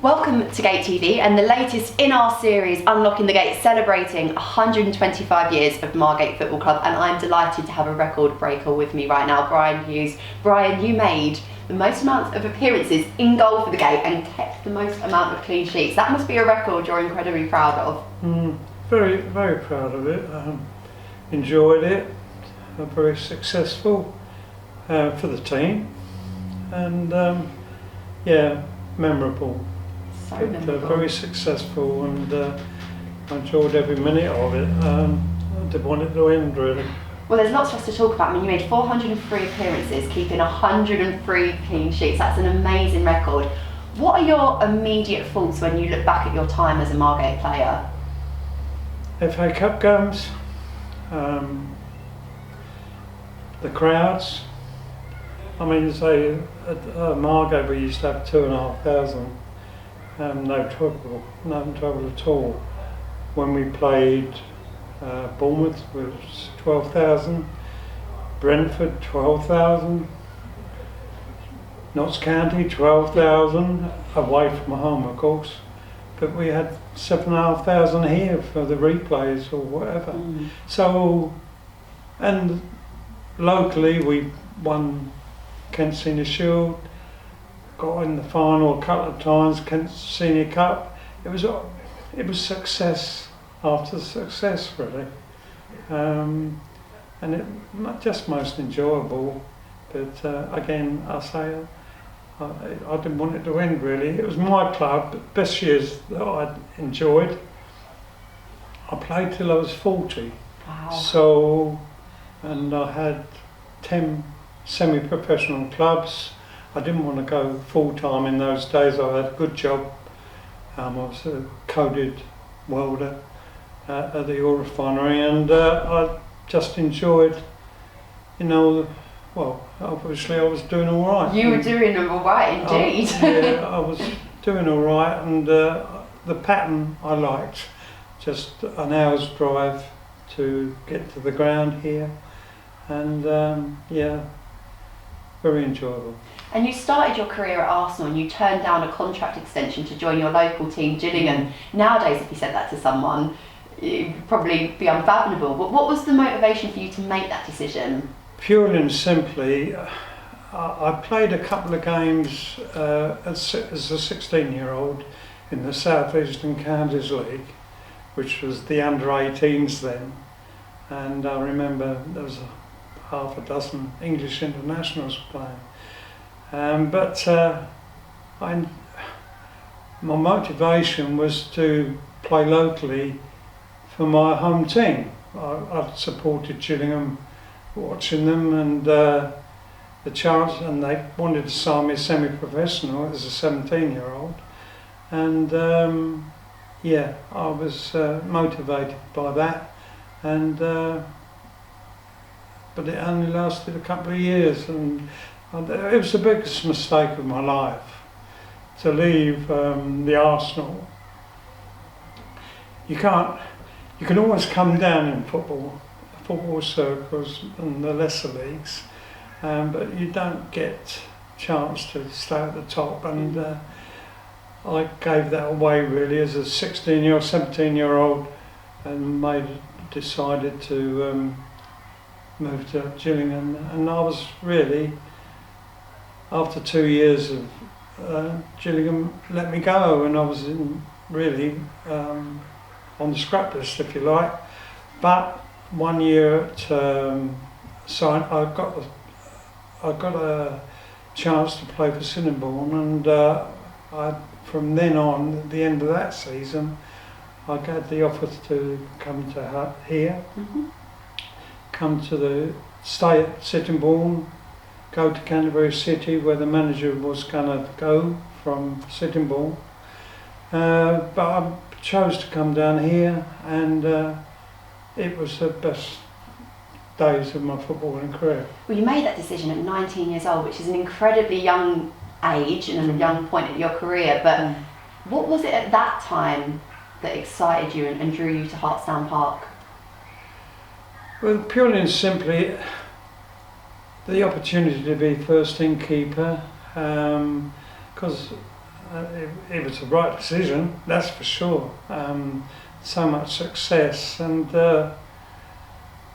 Welcome to Gate TV and the latest in our series, Unlocking the Gate, celebrating 125 years of Margate Football Club, and I'm delighted to have a record breaker with me right now, Brian Hughes. Brian, you made the most amount of appearances in goal for the Gate and kept the most amount of clean sheets. That must be a record you're incredibly proud of. Very, very proud of it. Enjoyed it. Very successful for the team, and yeah, memorable. Very successful, and I enjoyed every minute of it. I didn't want it to end, really. Well, there's lots for us to talk about. I mean, you made 403 appearances, keeping 103 clean sheets. That's an amazing record. What are your immediate thoughts when you look back at your time as a Margate player? FA Cup games, the crowds. I mean, say at Margate we used to have 2,500. No trouble at all. When we played Bournemouth, it was 12,000. Brentford, 12,000. Notts County, 12,000. Away from home, of course. But we had 7,500 here for the replays or whatever. So, and locally we won Kent Senior Shield. Got in the final a couple of times, Kent Senior Cup. It was success after success, really, and it just most enjoyable. But again, I say I didn't want it to end, really. It was my club, but best years that I enjoyed. I played till I was 40. Wow. So, and I had 10 semi-professional clubs. I didn't want to go full-time in those days. I had a good job. I was a coded welder at the oil refinery, and I just enjoyed, well, obviously I was doing all right. You were doing all right, indeed. Yeah, I was doing all right, and the pattern I liked. Just an hour's drive to get to the ground here, and yeah, very enjoyable. And you started your career at Arsenal and you turned down a contract extension to join your local team, Gillingham. Nowadays, if you said that to someone, it would probably be unfathomable. But what was the motivation for you to make that decision? Purely and simply, I played a couple of games as a 16-year-old in the South Eastern Counties League, which was the under-18s then. And I remember there was half a dozen English internationals playing. But my motivation was to play locally for my home team. I've supported Gillingham, watching them, and the chance, and they wanted to sign me semi-professional as a 17-year-old, and yeah, I was motivated by that, and but it only lasted a couple of years, and it was the biggest mistake of my life to leave the Arsenal. You can always come down in football circles and the lesser leagues, but you don't get a chance to stay at the top, and I gave that away really as a 17-year-old, and decided to move to Gillingham, and I was really, after 2 years of Gillingham let me go, and I was really on the scrap list, if you like. But 1 year at I got a chance to play for Sittingbourne, and from then on, at the end of that season, I got the offer to come to here, stay at Sittingbourne, go to Canterbury City, where the manager was going to go from Sittingbourne. But I chose to come down here, and it was the best days of my footballing career. Well, you made that decision at 19 years old, which is an incredibly young age and a young point in your career, but what was it at that time that excited you and drew you to Hartsdown Park? Well, purely and simply, the opportunity to be first team keeper, because it was the right decision, that's for sure. So much success, and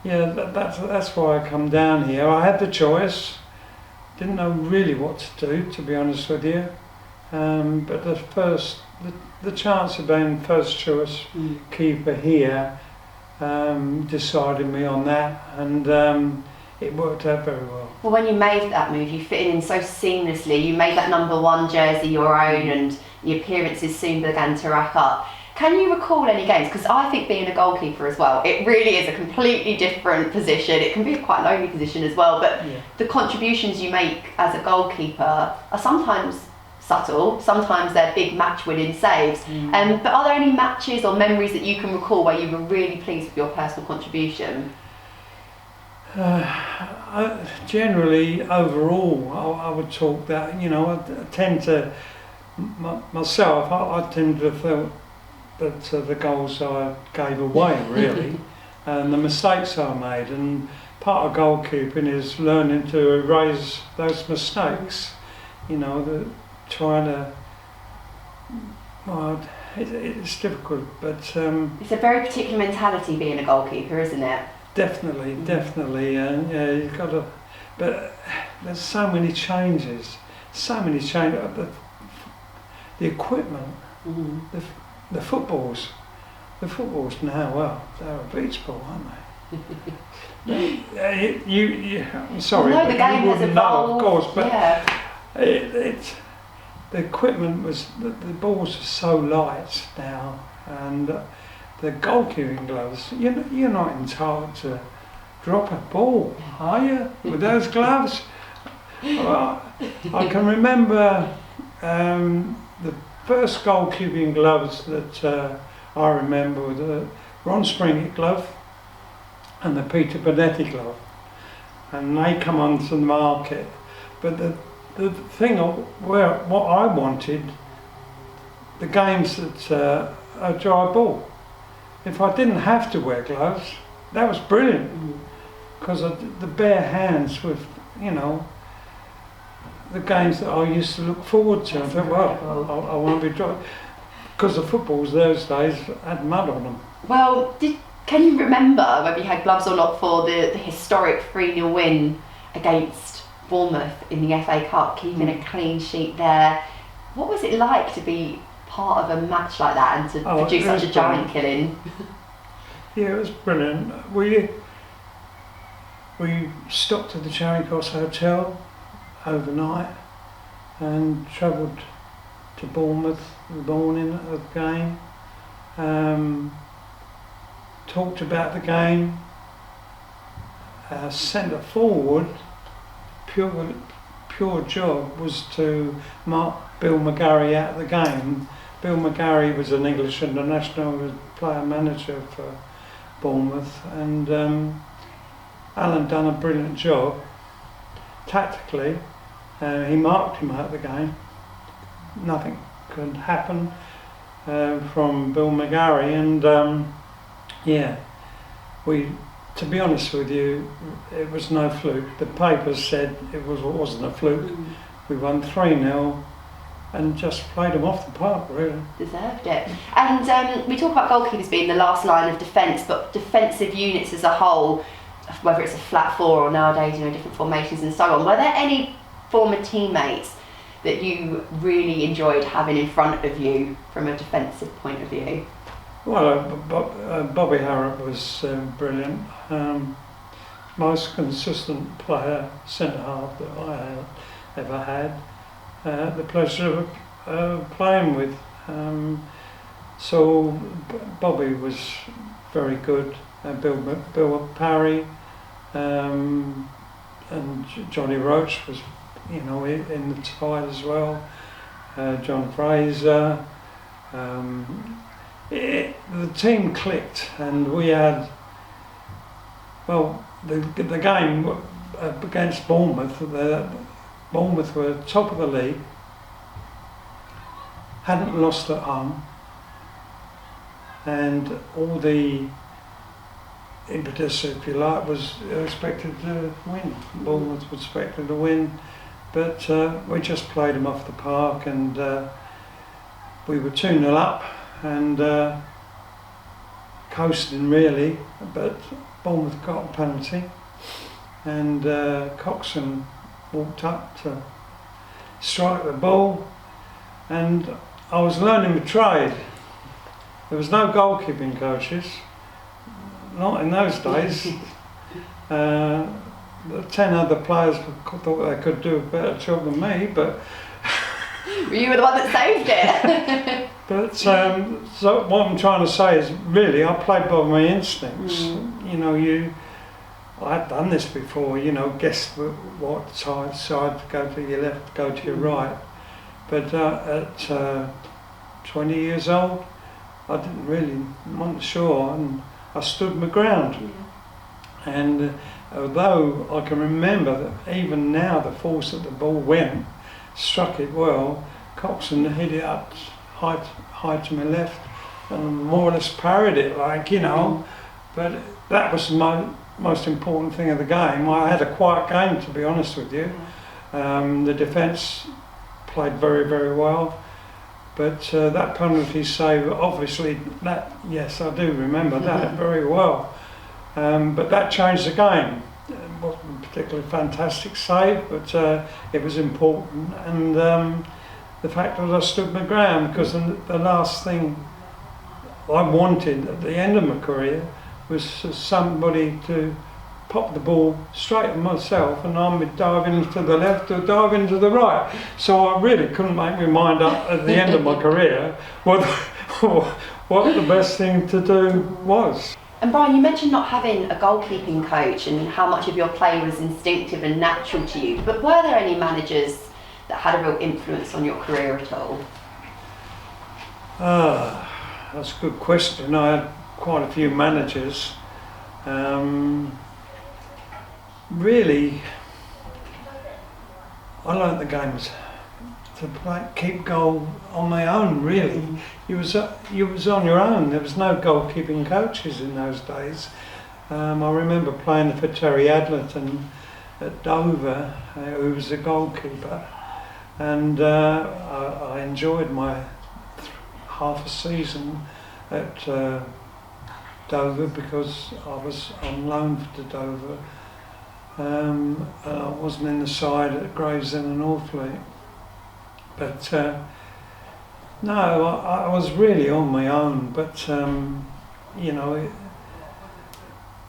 that's why I come down here. I had the choice, didn't know really what to do, to be honest with you. But the chance of being first choice keeper here decided me on that, and it worked out very well. Well, when you made that move, you fit in so seamlessly. You made that number 1 jersey your own, and the appearances soon began to rack up. Can you recall any games? Because I think being a goalkeeper as well, it really is a completely different position. It can be a quite lonely position as well, but the contributions you make as a goalkeeper are sometimes subtle, sometimes they're big match-winning saves. But are there any matches or memories that you can recall where you were really pleased with your personal contribution? Generally, overall, I would talk that, I tend to, myself, I tend to feel that the goals I gave away, really, and the mistakes I made, and part of goalkeeping is learning to erase those mistakes, trying to, well, it's difficult, but... it's a very particular mentality being a goalkeeper, isn't it? Definitely, yeah, you've got to, but there's so many changes, the equipment, the footballs now, well, they're a beach ball, aren't they? I'm sorry, well, no, the game has evolved, know, of course, but the equipment the balls are so light now, and the goalkeeping gloves, you're not entitled to drop a ball, are you, with those gloves? Well, I can remember the first goalkeeping gloves that I remember were the Ron Springett glove and the Peter Bonetti glove, and they come onto the market. But the thing what I wanted, the games that are dry ball. If I didn't have to wear gloves, that was brilliant, because the bare hands with, the games that I used to look forward to. I thought, well, I want to be dry, because the footballs those days had mud on them. Well, can you remember whether you had gloves or not for the historic 3-0 win against Bournemouth in the FA Cup, keeping a clean sheet there? What was it like to be part of a match like that and to produce such a giant killing? Yeah, it was brilliant. We stopped at the Charing Cross Hotel overnight and travelled to Bournemouth in the morning of the game. Talked about the game. Centre forward, pure job was to mark Bill McGarry out of the game. Bill McGarry was an English international, player manager for Bournemouth, and Alan done a brilliant job tactically. He marked him out of the game. Nothing could happen from Bill McGarry, and to be honest with you, it was no fluke. The papers said it wasn't a fluke. We won 3-0 and just played them off the park, really. Deserved it. And we talk about goalkeepers being the last line of defence, but defensive units as a whole, whether it's a flat 4 or nowadays, different formations and so on, were there any former teammates that you really enjoyed having in front of you from a defensive point of view? Well, Bobby Harrop was brilliant. Most consistent player, centre-half that I ever had. The pleasure of playing with. So Bobby was very good. Bill Parry and Johnny Roach was, in the side as well. John Fraser. The team clicked, and we had, the game against Bournemouth. Bournemouth were top of the league, hadn't lost at home, and all the impetus, if you like, was expected to win. Bournemouth was expected to win, but we just played them off the park, and we were 2-0 up and coasting really, but Bournemouth got a penalty, and Coxon walked up to strike the ball, and I was learning the trade. There was no goalkeeping coaches, not in those days. The 10 other players thought they could do a better job than me, but you were the one that saved it. but so what I'm trying to say is, really, I played by my instincts. You know, I had done this before. You know, guess what side to go to your left, go to your right. But at 20 years old, I wasn't sure, and I stood my ground. And although I can remember that even now the force that the ball went, struck it well, Coxon hit it up high to my left and more or less parried it, like, you know. But that was the most important thing of the game. I had a quiet game, to be honest with you. The defence played very, very well. But that penalty save, obviously, yes, I do remember that very well. But that changed the game. It wasn't a particularly fantastic save, but it was important. And the fact that I stood my ground, because the last thing I wanted at the end of my career was for somebody to pop the ball straight at myself, and I'm diving to the left or diving to the right. So I really couldn't make my mind up at the end of my career what the best thing to do was. And Brian, you mentioned not having a goalkeeping coach and how much of your play was instinctive and natural to you, but were there any managers that had a real influence on your career at all? That's a good question. I had quite a few managers. Really, I learnt the games to keep goal on my own, really. You was on your own. There was no goalkeeping coaches in those days. I remember playing for Terry Adlerton at Dover, who was a goalkeeper, and I enjoyed my half a season at Dover because I was on loan to Dover. I wasn't in the side at Gravesend and Northfleet. But no, I was really on my own. But you know,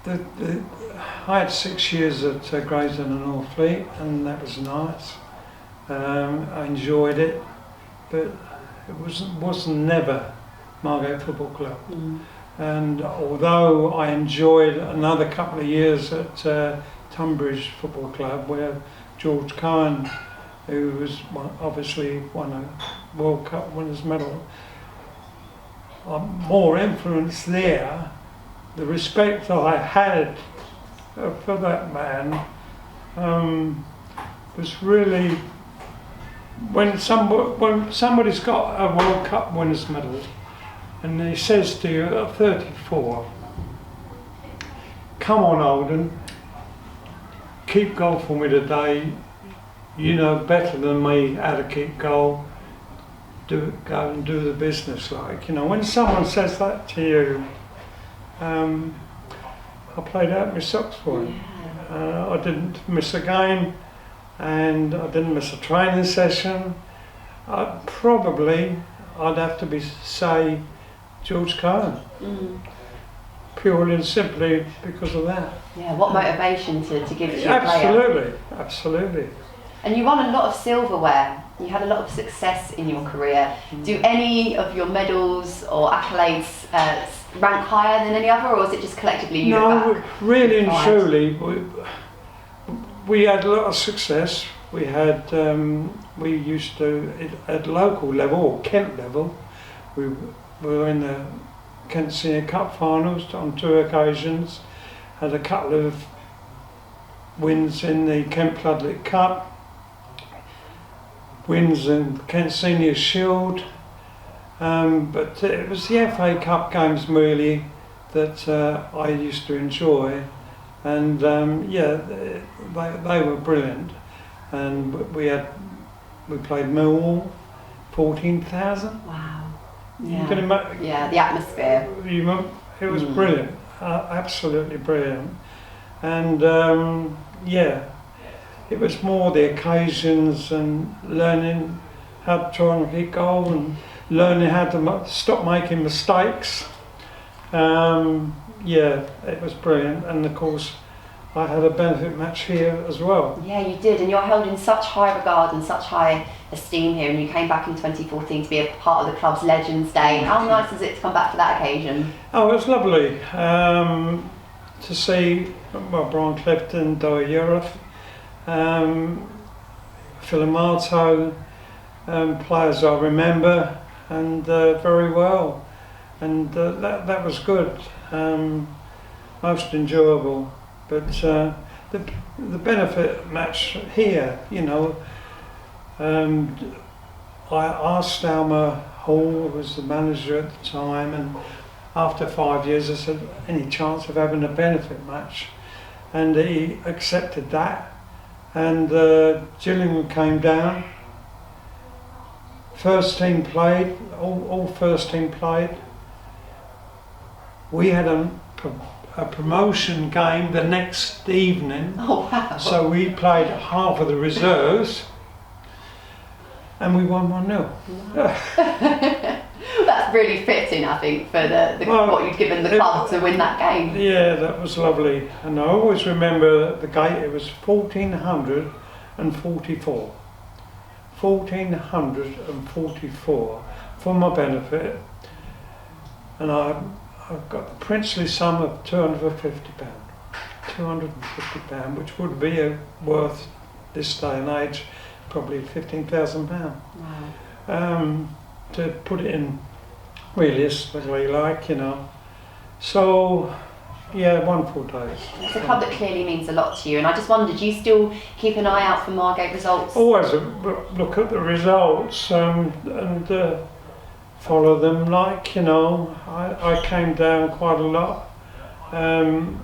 I had 6 years at Gravesend and Northfleet, and that was nice. I enjoyed it, but it wasn't never Margate Football Club. And although I enjoyed another couple of years at Tunbridge Football Club, where George Cohen, who was obviously won a World Cup winners' medal, more influence there. The respect that I had for that man was really, when somebody's got a World Cup winners' medal and he says to you at 34, "Come on, Alden, keep goal for me today. You know better than me how to keep goal. Go and do the business." Like, you know, when someone says that to you, I played out my socks for him. I didn't miss a game, and I didn't miss a training session. I'd have to say George Cohen, purely and simply because of that. Yeah, what motivation to give to your player. Absolutely. And you won a lot of silverware. You had a lot of success in your career. Do any of your medals or accolades rank higher than any other, or is it just collectively you look back? No, really and truly, we had a lot of success. We used to, at local level or Kent level, we were in the Kent Senior Cup finals on 2 occasions, had a couple of wins in the Kent Floodlit Cup, wins in Kent Senior Shield, but it was the FA Cup games really that I used to enjoy, and they were brilliant. And we played Millwall, 14,000. Wow. You can imagine. Yeah, the atmosphere. It was brilliant, absolutely brilliant, and yeah, it was more the occasions and learning how to try and hit goal and learning how to stop making mistakes. Yeah, it was brilliant, and of course I had a benefit match here as well. Yeah, you did, and you're held in such high regard and such high esteem here, and you came back in 2014 to be a part of the club's Legends Day. How nice is it to come back for that occasion? Oh, it was lovely to see Brian Clifton, Doyle Europe, Philomato, players I remember and very well, and that was good, most enjoyable. But the benefit match here, you know, I asked Alma Hall, who was the manager at the time, and after 5 years I said, any chance of having a benefit match? And he accepted that, and Gillingham came down. First team played, all first team played. We had a promotion game the next evening. Oh wow. So we played half of the reserves and we won 1-0. That's really fitting, I think, for what you'd given the club to win that game. Yeah, that was lovely. And I always remember the gate, it was 1444. 1444 for my benefit. And I've got the princely sum of £250. £250, which would be worth this day and age probably £15,000. Wow. To put it in realistically, like, you know. So, yeah, wonderful days. It's a club that clearly means a lot to you, and I just wondered, do you still keep an eye out for Margate results? Always look at the results and follow them, like, you know. I came down quite a lot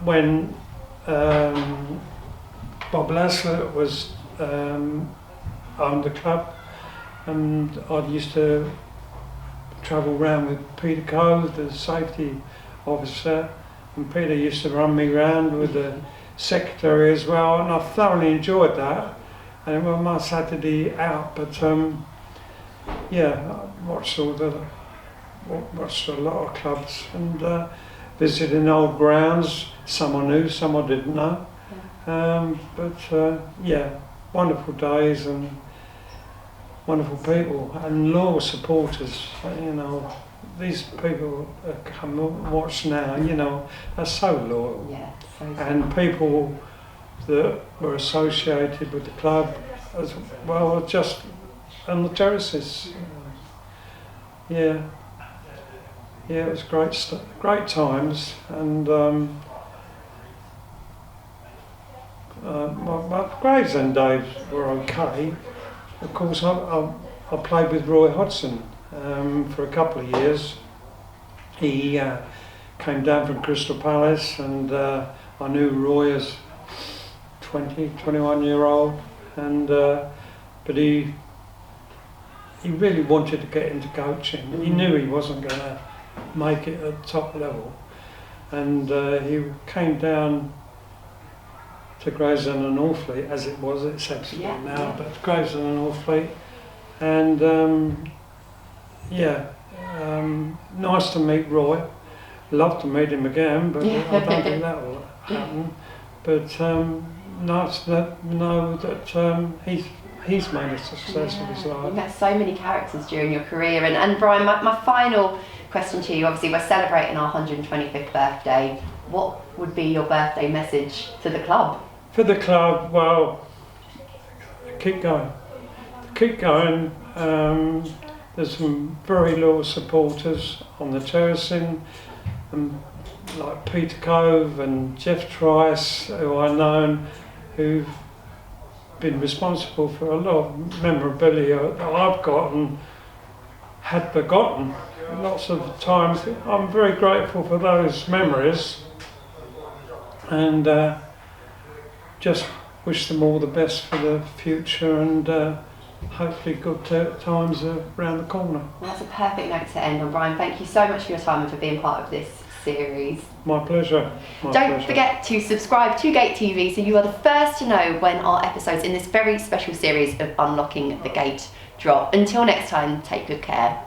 when Bob Laslett was owned the club, and I used to travel around with Peter Cove, the safety officer, and Peter used to run me around with the secretary as well, and I thoroughly enjoyed that. And it was my Saturday out, but yeah, I watched a lot of clubs and visiting old grounds. Some I knew, some I didn't know. Yeah, wonderful days and wonderful people and loyal supporters. You know, these people that come and watch now, you know, are so loyal. Yeah, so And people that were associated with the club as well, just on the terraces. Yeah, it was great times, and my Gravesend days were okay. Of course, I played with Roy Hodgson for a couple of years. He came down from Crystal Palace, and I knew Roy as 21-year-old, and but he really wanted to get into coaching. He knew he wasn't going to make it at top level, and he came down to Gravesend and Northfleet, as it was, it's Epsom now, but Gravesend and Northfleet, and nice to meet Roy. Love to meet him again, but I don't think that will happen. But nice to know that he's made a success of his life. You met so many characters during your career, and Brian, my final question to you, obviously we're celebrating our 125th birthday. What would be your birthday message to the club? For the club, well, keep going. Keep going. There's some very loyal supporters on the terracing, like Peter Cove and Jeff Trice, who I know, who've been responsible for a lot of memorabilia that I've got and had forgotten lots of times. I'm very grateful for those memories, and just wish them all the best for the future, and hopefully good times are around the corner. Well, that's a perfect note to end on, Brian. Thank you so much for your time and for being part of this series. My pleasure. Don't forget to subscribe to Gate TV so you are the first to know when our episodes in this very special series of Unlocking the Gate drop. Until next time, take good care.